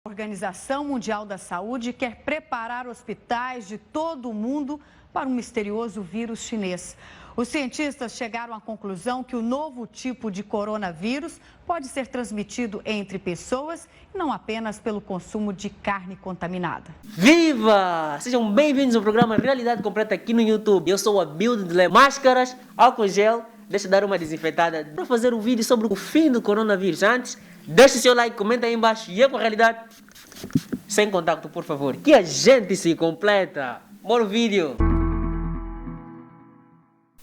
A Organização Mundial da Saúde quer preparar hospitais de todo o mundo para um misterioso vírus chinês. Os cientistas chegaram à conclusão que o novo tipo de coronavírus pode ser transmitido entre pessoas e não apenas pelo consumo de carne contaminada. Viva! Sejam bem-vindos ao programa Realidade Completa aqui no YouTube. Eu sou a Build de Máscaras, álcool gel. Deixa eu dar uma desinfetada para fazer um vídeo sobre o fim do coronavírus. Antes, deixa o seu like, comenta aí embaixo. E eu com a realidade, sem contato, por favor, que a gente se completa. Bora o vídeo!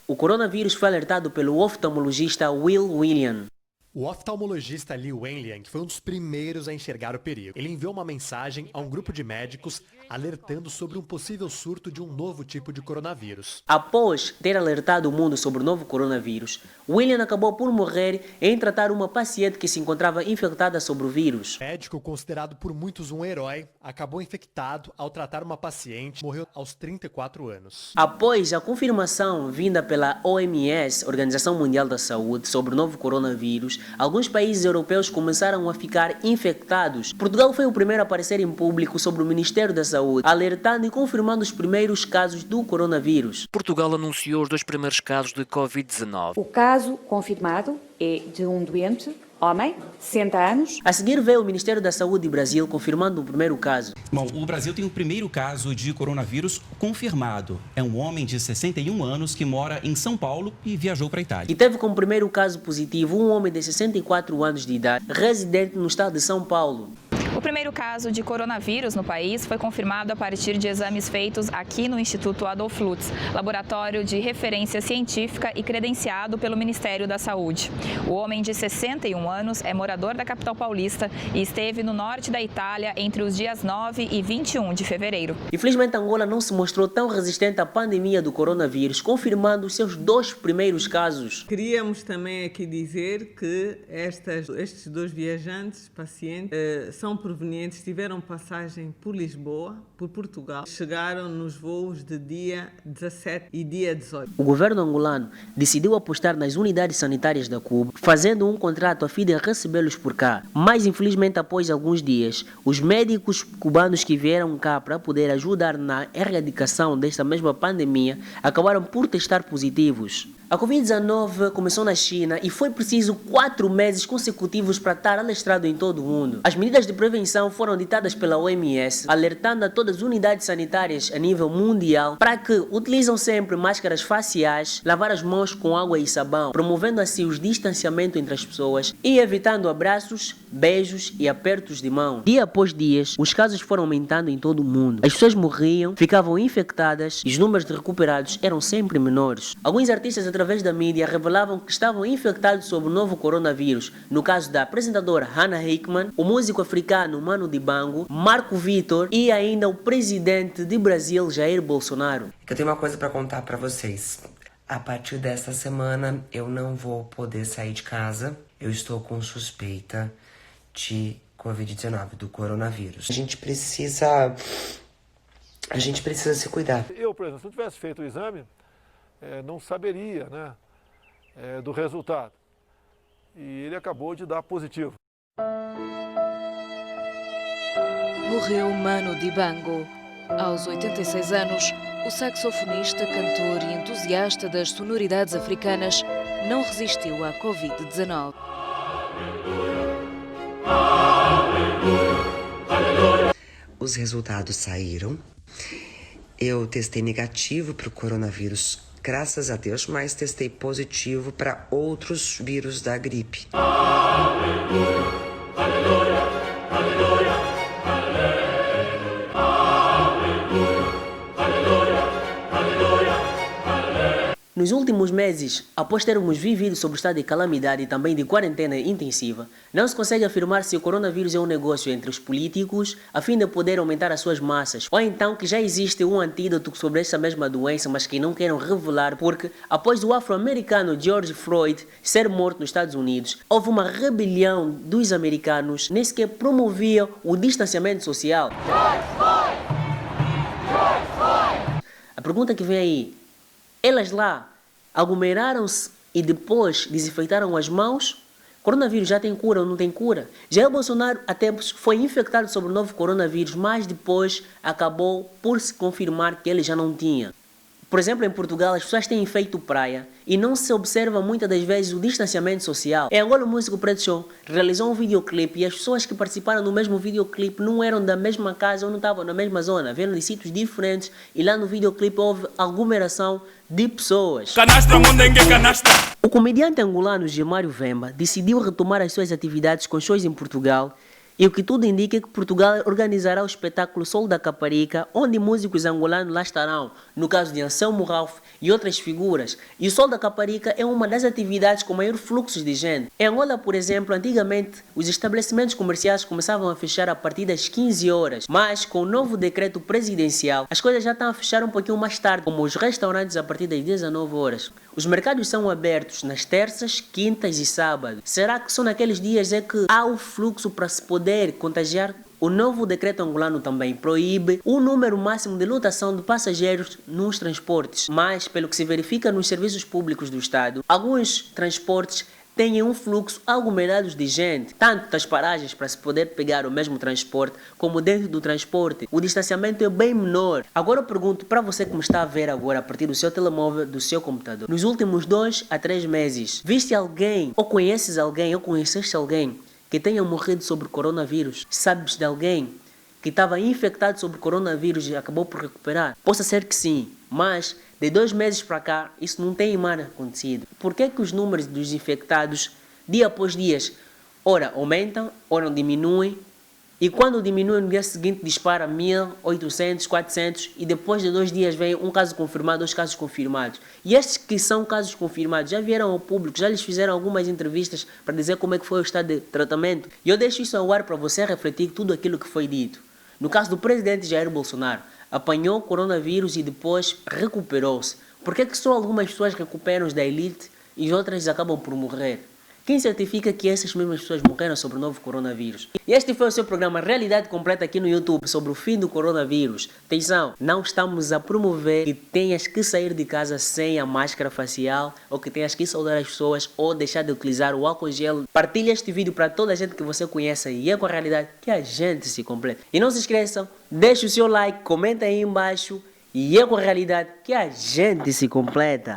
O coronavírus foi alertado pelo oftalmologista Will William. O oftalmologista Li Wenliang foi um dos primeiros a enxergar o perigo. Ele enviou uma mensagem a um grupo de médicos alertando sobre um possível surto de um novo tipo de coronavírus. Após ter alertado o mundo sobre o novo coronavírus, William acabou por morrer em tratar uma paciente que se encontrava infectada sobre o vírus. O médico, considerado por muitos um herói, acabou infectado ao tratar uma paciente e morreu aos 34 anos. Após a confirmação vinda pela OMS, Organização Mundial da Saúde, sobre o novo coronavírus, alguns países europeus começaram a ficar infectados. Portugal foi o primeiro a aparecer em público sobre o Ministério da Saúde, alertando e confirmando os primeiros casos do coronavírus. Portugal anunciou os 2 primeiros casos de Covid-19. O caso confirmado é de um doente, homem, 60 anos. A seguir veio o Ministério da Saúde do Brasil confirmando o primeiro caso. Bom, o Brasil tem o primeiro caso de coronavírus confirmado. É um homem de 61 anos que mora em São Paulo e viajou para a Itália. E teve como primeiro caso positivo um homem de 64 anos de idade, residente no estado de São Paulo. O primeiro caso de coronavírus no país foi confirmado a partir de exames feitos aqui no Instituto Adolf Lutz, laboratório de referência científica e credenciado pelo Ministério da Saúde. O homem de 61 anos é morador da capital paulista e esteve no norte da Itália entre os dias 9 e 21 de fevereiro. Infelizmente, Angola não se mostrou tão resistente à pandemia do coronavírus, confirmando os seus 2 primeiros casos. Queríamos também aqui dizer que estes 2 viajantes, pacientes, são provenientes, tiveram passagem por Lisboa, por Portugal, chegaram nos voos de dia 17 e dia 18. O governo angolano decidiu apostar nas unidades sanitárias da Cuba, fazendo um contrato a fim de recebê-los por cá. Mas, infelizmente, após alguns dias, os médicos cubanos que vieram cá para poder ajudar na erradicação desta mesma pandemia acabaram por testar positivos. A Covid-19 começou na China e foi preciso 4 meses consecutivos para estar alastrado em todo o mundo. As medidas de prevenção foram ditadas pela OMS, alertando a todas as unidades sanitárias a nível mundial para que utilizam sempre máscaras faciais, lavar as mãos com água e sabão, promovendo assim o distanciamento entre as pessoas e evitando abraços, beijos e apertos de mão. Dia após dia, os casos foram aumentando em todo o mundo. As pessoas morriam, ficavam infectadas e os números de recuperados eram sempre menores. Alguns artistas através da mídia revelavam que estavam infectados sobre o novo coronavírus, no caso da apresentadora Hannah Hickman, o músico africano Manu Dibango, Marco Vitor e ainda o presidente de Brasil, Jair Bolsonaro. Eu tenho uma coisa para contar para vocês. A partir desta semana eu não vou poder sair de casa. Eu estou com suspeita de Covid-19, do coronavírus. A gente precisa se cuidar. Eu, por exemplo, se eu tivesse feito o exame, não saberia, né, do resultado. E ele acabou de dar positivo. Morreu Manu Dibango. Aos 86 anos, o saxofonista, cantor e entusiasta das sonoridades africanas não resistiu à Covid-19. Os resultados saíram. Eu testei negativo para o coronavírus, graças a Deus, mas testei positivo para outros vírus da gripe. Nos últimos meses, após termos vivido sob o estado de calamidade e também de quarentena intensiva, não se consegue afirmar se o coronavírus é um negócio entre os políticos a fim de poder aumentar as suas massas, ou então que já existe um antídoto sobre essa mesma doença, mas que não queiram revelar porque, após o afro-americano George Floyd ser morto nos Estados Unidos, houve uma rebelião dos americanos, nem sequer promoviam o distanciamento social. A pergunta que vem aí: elas lá aglomeraram-se e depois desinfetaram as mãos? Coronavírus já tem cura ou não tem cura? Jair Bolsonaro há tempos foi infectado sobre o novo coronavírus, mas depois acabou por se confirmar que ele já não tinha. Por exemplo, em Portugal, as pessoas têm feito praia e não se observa muitas das vezes o distanciamento social. Em Angola, o músico Preto Show realizou um videoclipe e as pessoas que participaram do mesmo videoclipe não eram da mesma casa ou não estavam na mesma zona, vieram de sítios diferentes e lá no videoclipe houve aglomeração de pessoas. O comediante angolano Gilmário Vemba decidiu retomar as suas atividades com shows em Portugal. E o que tudo indica é que Portugal organizará o espetáculo Sol da Caparica, onde músicos angolanos lá estarão, no caso de Anselmo Ralph e outras figuras. E o Sol da Caparica é uma das atividades com maior fluxo de gente. Em Angola, por exemplo, antigamente, os estabelecimentos comerciais começavam a fechar a partir das 15 horas. Mas, com o novo decreto presidencial, as coisas já estão a fechar um pouquinho mais tarde, como os restaurantes a partir das 19 horas. Os mercados são abertos nas terças, quintas e sábados. Será que só naqueles dias é que há o fluxo para se poder contagiar? O novo decreto angolano também proíbe o número máximo de lotação de passageiros nos transportes. Mas, pelo que se verifica nos serviços públicos do Estado, alguns transportes têm um fluxo aglomerado de gente, tanto das paragens para se poder pegar o mesmo transporte, como dentro do transporte. O distanciamento é bem menor. Agora eu pergunto para você que me está a ver agora a partir do seu telemóvel, do seu computador. Nos últimos 2 a 3 meses, viste alguém, ou conheces alguém, ou conheceste alguém que tenha morrido sobre coronavírus? Sabes de alguém que estava infectado sobre coronavírus e acabou por recuperar? Possa ser que sim, mas de 2 meses para cá, isso não tem mais acontecido. Por que que os números dos infectados, dia após dia, ora aumentam, ora diminuem, e quando diminuem, no dia seguinte dispara 1.000, 800, 400, e depois de 2 dias vem um caso confirmado, 2 casos confirmados. E estes que são casos confirmados já vieram ao público, já lhes fizeram algumas entrevistas para dizer como é que foi o estado de tratamento. E eu deixo isso ao ar para você refletir tudo aquilo que foi dito. No caso do presidente Jair Bolsonaro, apanhou o coronavírus e depois recuperou-se. Por que que só algumas pessoas recuperam da elite e outras acabam por morrer? Quem certifica que essas mesmas pessoas morreram sobre o novo coronavírus? E este foi o seu programa Realidade Completa aqui no YouTube sobre o fim do coronavírus. Atenção, não estamos a promover que tenhas que sair de casa sem a máscara facial ou que tenhas que saudar as pessoas ou deixar de utilizar o álcool gel. Partilhe este vídeo para toda a gente que você conhece e é com a realidade que a gente se completa. E não se esqueçam, deixe o seu like, comenta aí embaixo e é com a realidade que a gente se completa.